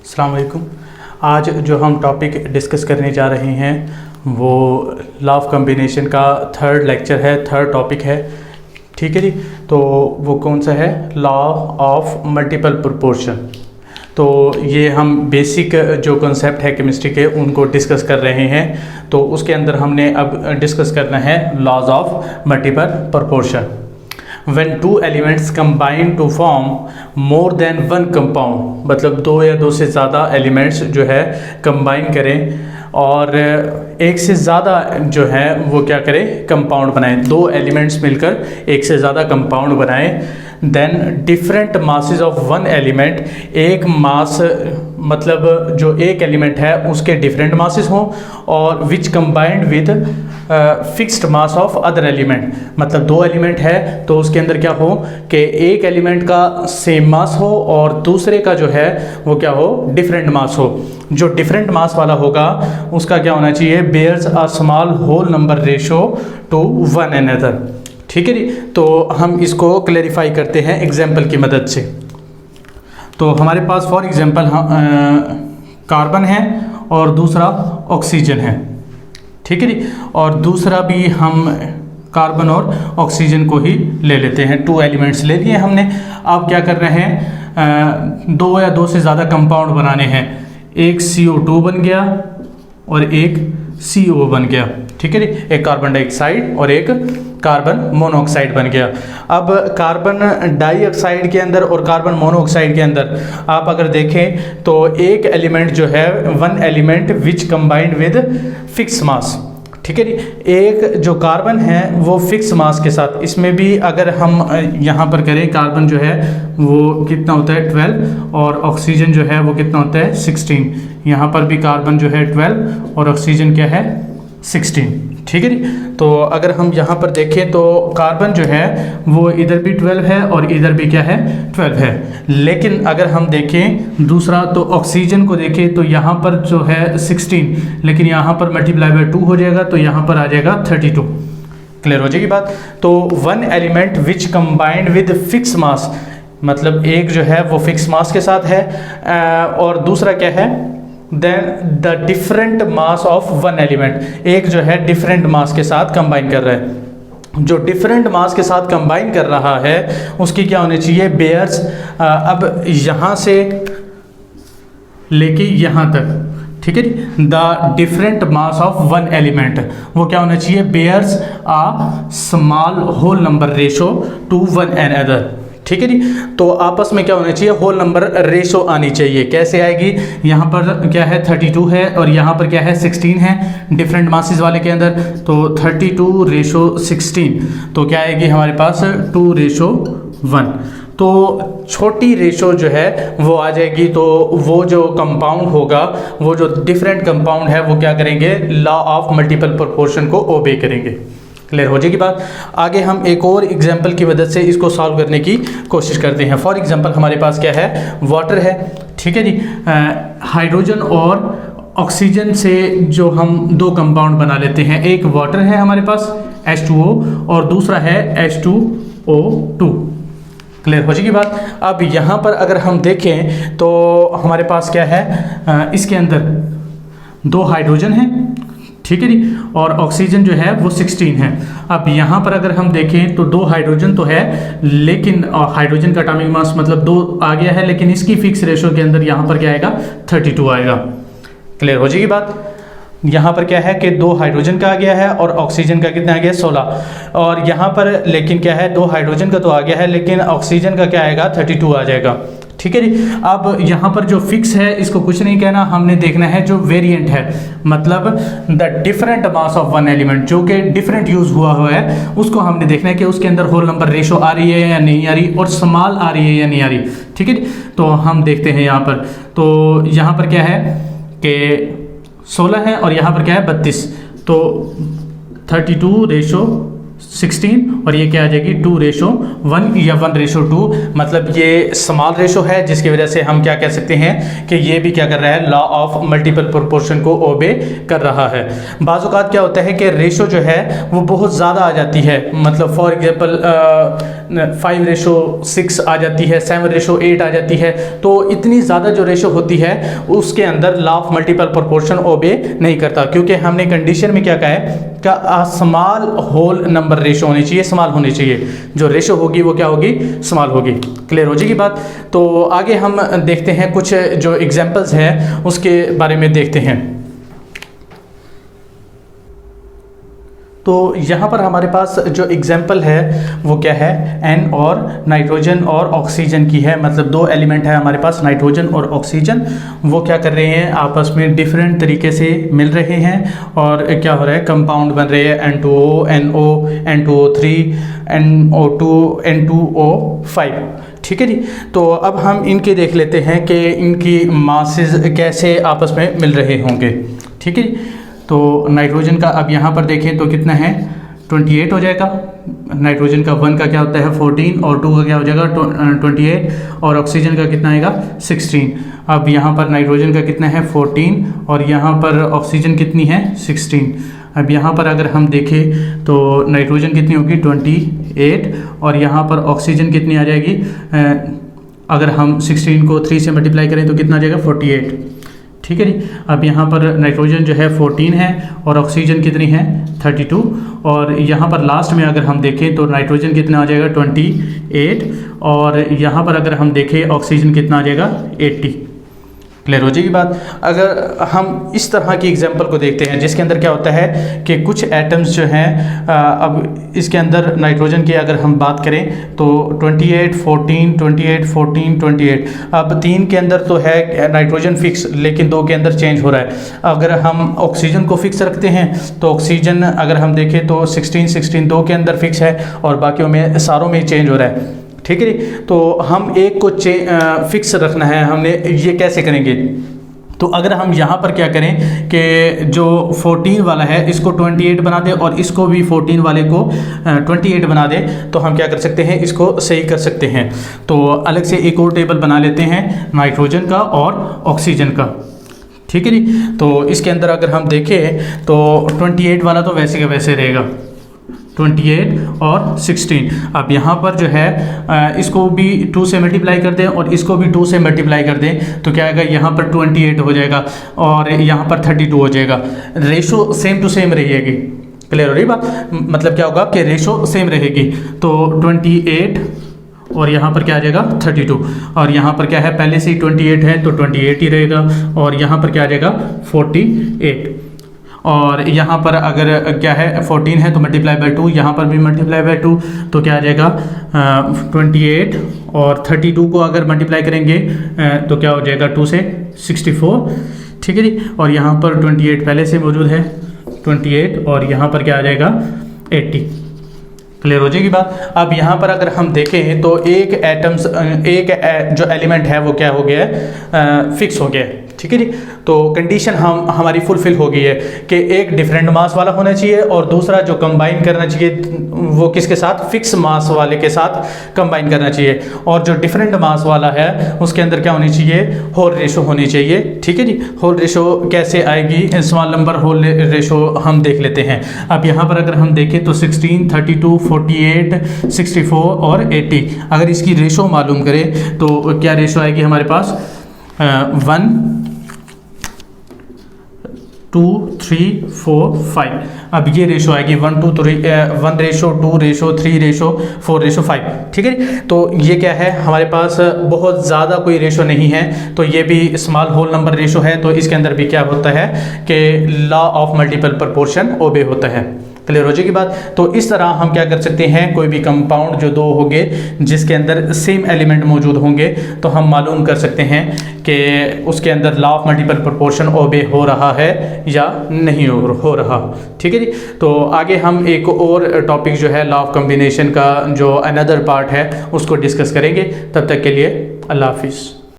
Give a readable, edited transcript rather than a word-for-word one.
अस्सलाम वालेकुम। आज जो हम टॉपिक डिस्कस करने जा रहे हैं वो लॉ ऑफ कॉम्बिनेशन का थर्ड लेक्चर है, थर्ड टॉपिक है। ठीक है जी। तो वो कौन सा है? Law of multiple proportion. तो ये हम बेसिक जो कॉन्सेप्ट है केमिस्ट्री के उनको डिस्कस कर रहे हैं। तो उसके अंदर हमने अब डिस्कस करना है laws of multiple proportion. When two elements combine to form more than one compound, मतलब दो या दो से ज़्यादा एलिमेंट्स जो है कंबाइन करें और एक से ज़्यादा जो है वो क्या करें, कंपाउंड बनाएं। दो एलिमेंट्स मिलकर एक से ज़्यादा कंपाउंड बनाएं। Then different masses of one element, एक मास मतलब जो एक एलिमेंट है उसके डिफरेंट मासेस हों और which combined with fixed mass of other element, मतलब दो एलिमेंट है तो उसके अंदर क्या हो कि एक एलिमेंट का सेम मास हो और दूसरे का जो है वो क्या हो, डिफरेंट मास हो। जो डिफरेंट मास वाला होगा उसका क्या होना चाहिए, bears a small whole number ratio to one another. ठीक है जी। तो हम इसको क्लैरिफाई करते हैं एग्जाम्पल की मदद से। तो हमारे पास फॉर एग्जाम्पल कार्बन है और दूसरा ऑक्सीजन है। ठीक है जी। और दूसरा भी हम कार्बन और ऑक्सीजन को ही ले लेते हैं, टू एलिमेंट्स ले लिए हमने। अब क्या कर रहे हैं, दो या दो से ज़्यादा कंपाउंड बनाने हैं। एक CO2 बन गया और एक CO बन गया। ठीक है जी। एक कार्बन डाइऑक्साइड और एक कार्बन मोनोऑक्साइड बन गया। अब कार्बन डाइऑक्साइड के अंदर और कार्बन मोनोऑक्साइड के अंदर आप अगर देखें तो एक एलिमेंट जो है, one element which combined with fix mass. ठीक है जी। एक जो कार्बन है वो फिक्स मास के साथ, इसमें भी अगर हम यहाँ पर करें, कार्बन जो है वो कितना होता है 12 और ऑक्सीजन जो है वो कितना होता है 16। यहाँ पर भी कार्बन जो है 12 और ऑक्सीजन क्या है 16। ठीक है जी। तो अगर हम यहाँ पर देखें तो कार्बन जो है वो इधर भी 12 है और इधर भी क्या है 12 है। लेकिन अगर हम देखें दूसरा तो ऑक्सीजन को देखें तो यहाँ पर जो है 16, लेकिन यहाँ पर मल्टीप्लाई बाय 2 हो जाएगा तो यहाँ पर आ जाएगा 32। क्लियर हो जाएगी बात। तो one element which combined with fix mass, मतलब एक जो है वो फिक्स मास के साथ है और दूसरा क्या है, then the different mass of one element, एक जो है डिफरेंट मास के साथ कंबाइन कर रहा है। जो डिफरेंट मास के साथ कंबाइन कर रहा है उसकी क्या होनी चाहिए, बेयर्स। अब यहाँ से लेके यहाँ तक, ठीक है जी, the different mass of one element वो क्या होना चाहिए, bears a small whole number ratio to one another. ठीक है जी। तो आपस में क्या होना चाहिए, होल नंबर रेशो आनी चाहिए। कैसे आएगी, यहाँ पर क्या है 32 है और यहाँ पर क्या है 16 है डिफरेंट मासेस वाले के अंदर। तो 32:16 तो क्या आएगी हमारे पास 2:1। तो छोटी रेशो जो है वो आ जाएगी। तो वो जो कंपाउंड होगा, वो जो डिफरेंट कंपाउंड है वो क्या करेंगे, लॉ ऑफ मल्टीपल प्रोपोर्शन को ओबे करेंगे। क्लियर हो जाएगी बात। आगे हम एक और एग्जाम्पल की मदद से इसको सॉल्व करने की कोशिश करते हैं। फॉर एग्जाम्पल हमारे पास क्या है, वाटर है। ठीक है जी। हाइड्रोजन और ऑक्सीजन से जो हम दो कंपाउंड बना लेते हैं, एक वाटर है हमारे पास H2O और दूसरा है H2O2। क्लियर हो जाएगी बात। अब यहाँ पर अगर हम देखें तो हमारे पास क्या है, इसके अंदर दो हाइड्रोजन है। ठीक है जी। और ऑक्सीजन जो है वो 16 है। अब यहाँ पर अगर हम देखें तो दो हाइड्रोजन तो है, लेकिन हाइड्रोजन का एटॉमिक मास मतलब 2 आ गया है, लेकिन इसकी फिक्स रेशो के अंदर यहाँ पर क्या आएगा 32 आएगा। क्लियर हो जाएगी बात। यहाँ पर क्या है कि 2 हाइड्रोजन का आ गया है और ऑक्सीजन का कितना आ गया 16। और यहाँ पर लेकिन क्या है, 2 हाइड्रोजन का तो आ गया है लेकिन ऑक्सीजन का क्या आएगा 32 आ जाएगा। ठीक है जी। अब यहाँ पर जो फिक्स है इसको कुछ नहीं कहना, हमने देखना है जो वेरिएंट है, मतलब the different mass of one element जो कि डिफरेंट यूज हुआ है उसको हमने देखना है कि उसके अंदर होल नंबर रेशो आ रही है या नहीं आ रही और स्मॉल आ रही है या नहीं आ रही। ठीक है जी। तो हम देखते हैं यहाँ पर, तो यहाँ पर क्या है कि 16 है और यहाँ पर क्या है 32। तो 32:16 16 और ये क्या आ जाएगी 2:1 या 1:2। मतलब ये स्मॉल रेशो है, जिसकी वजह से हम क्या कह सकते हैं कि ये भी क्या कर रहा है, लॉ ऑफ मल्टीपल प्रोपोर्शन को ओबे कर रहा है। बाज़ औक़ात क्या होता है कि रेशो जो है वो बहुत ज़्यादा आ जाती है, मतलब फॉर एग्जांपल 5:6 आ जाती है, 7:8 आ जाती है। तो इतनी ज़्यादा जो रेशो होती है उसके अंदर लॉ ऑफ मल्टीपल प्रोपोर्शन ओबे नहीं करता, क्योंकि हमने कंडीशन में क्या कहा है का स्मॉल होल नंबर रेशो होनी चाहिए, स्मॉल होनी चाहिए। जो रेशो होगी वो क्या होगी, स्मॉल होगी। क्लियर हो जाएगी बात। तो आगे हम देखते हैं कुछ जो एग्जांपल्स हैं उसके बारे में देखते हैं। तो यहाँ पर हमारे पास जो एग्जांपल है वो क्या है, एन और नाइट्रोजन और ऑक्सीजन की है। मतलब दो एलिमेंट है हमारे पास, नाइट्रोजन और ऑक्सीजन। वो क्या कर रहे हैं, आपस में डिफरेंट तरीके से मिल रहे हैं और क्या हो रहा है, कंपाउंड बन रहे हैं N2O, NO, N2O3, NO2, N2O5। ठीक है जी। तो अब हम इनके देख लेते हैं कि इनकी मासेस कैसे आपस में मिल रहे होंगे। ठीक है जी। तो नाइट्रोजन का अब यहाँ पर देखें तो कितना है, 28 हो जाएगा। नाइट्रोजन का 1 का क्या होता है 14 और 2 का क्या हो जाएगा 28 और ऑक्सीजन का कितना आएगा 16। अब यहाँ पर नाइट्रोजन का कितना है 14 और यहाँ पर ऑक्सीजन कितनी है 16। अब यहाँ पर अगर हम देखें तो नाइट्रोजन कितनी होगी 28 और यहाँ पर ऑक्सीजन कितनी आ जाएगी, अगर हम 16 को 3 से मल्टीप्लाई करें तो कितना आ जाएगा 48। ठीक है जी। अब यहाँ पर नाइट्रोजन जो है 14 है और ऑक्सीजन कितनी है 32 और यहाँ पर लास्ट में अगर हम देखें तो नाइट्रोजन कितना आ जाएगा 28 और यहाँ पर अगर हम देखें ऑक्सीजन कितना आ जाएगा 80। क्लियर हो जाएगी बात। अगर हम इस तरह की एग्जांपल को देखते हैं जिसके अंदर क्या होता है कि कुछ एटम्स जो हैं, अब इसके अंदर नाइट्रोजन की अगर हम बात करें तो 28 14 28 14 28। अब 3 के अंदर तो है नाइट्रोजन फिक्स, लेकिन 2 के अंदर चेंज हो रहा है। अगर हम ऑक्सीजन को फिक्स रखते हैं तो ऑक्सीजन अगर हम देखें तो 16 16 2 के अंदर फिक्स है और बाकियों में सारों में चेंज हो रहा है। ठीक है। तो हम एक को फिक्स रखना है, हमने ये कैसे करेंगे, तो अगर हम यहाँ पर क्या करें कि जो 14 वाला है इसको 28 बना दें और इसको भी 14 वाले को 28 बना दें, तो हम क्या कर सकते हैं, इसको सही कर सकते हैं। तो अलग से एक और टेबल बना लेते हैं नाइट्रोजन का और ऑक्सीजन का। ठीक है जी। तो इसके अंदर अगर हम देखें तो 28 वाला तो वैसे का वैसे रहेगा, 28 और 16। अब यहाँ पर जो है इसको भी 2 से मल्टीप्लाई कर दें और इसको भी 2 से मल्टीप्लाई कर दें तो क्या आएगा, यहाँ पर 28 हो जाएगा और यहाँ पर 32 हो जाएगा। रेशो सेम टू सेम रहेगी। क्लियर हो रही बात। मतलब क्या होगा कि रेशो सेम रहेगी। तो 28 और यहाँ पर क्या आ जाएगा 32 और यहाँ पर क्या है पहले से ही 28 है तो 28 ही रहेगा और यहाँ पर क्या आ जाएगा 48 और यहाँ पर अगर क्या है 14 है तो मल्टीप्लाई बाय 2, यहाँ पर भी मल्टीप्लाई बाय 2 तो क्या आ जाएगा 28 और 32 को अगर मल्टीप्लाई करेंगे तो क्या हो जाएगा 2 से 64। ठीक है जी। और यहाँ पर 28 पहले से मौजूद है 28 और यहाँ पर क्या आ जाएगा 80। क्लियर हो जाएगी बात। अब यहाँ पर अगर हम देखें तो एक जो एलिमेंट है वो क्या हो गया है, फिक्स हो गया है। ठीक है जी। तो कंडीशन हमारी फुलफिल हो गई है कि एक डिफरेंट मास वाला होना चाहिए और दूसरा जो कंबाइन करना चाहिए वो किसके साथ, फिक्स मास वाले के साथ कंबाइन करना चाहिए। और जो डिफरेंट मास वाला है उसके अंदर क्या होनी चाहिए, होल रेशो होनी चाहिए। ठीक है जी। होल रेशो कैसे आएगी, स्मॉल नंबर होल रेशो हम देख लेते हैं। अब यहाँ पर अगर हम देखें तो 16 32 48 64 और 80। अगर इसकी रेशो मालूम करें तो क्या रेशो आएगी हमारे पास 1 2 3 4 5। अब ये रेशो आएगी 1 2 3 1:2:3:3:4:5। ठीक है। तो ये क्या है हमारे पास बहुत ज़्यादा कोई रेशो नहीं है, तो ये भी स्मॉल होल नंबर रेशो है। तो इसके अंदर भी क्या होता है कि लॉ ऑफ मल्टीपल प्रोपोर्शन ओबे होता है। क्लियर हो जाएगी बात। तो इस तरह हम क्या कर सकते हैं, कोई भी कंपाउंड जो दो होंगे जिसके अंदर सेम एलिमेंट मौजूद होंगे तो हम मालूम कर सकते हैं कि उसके अंदर लॉ ऑफ मल्टीपल प्रोपोर्शन ओबे हो रहा है या नहीं हो रहा। ठीक है जी। तो आगे हम एक और टॉपिक जो है लॉ ऑफ कॉम्बिनेशन का जो अनदर पार्ट है उसको डिस्कस करेंगे। तब तक के लिए अल्लाह हाफिज़।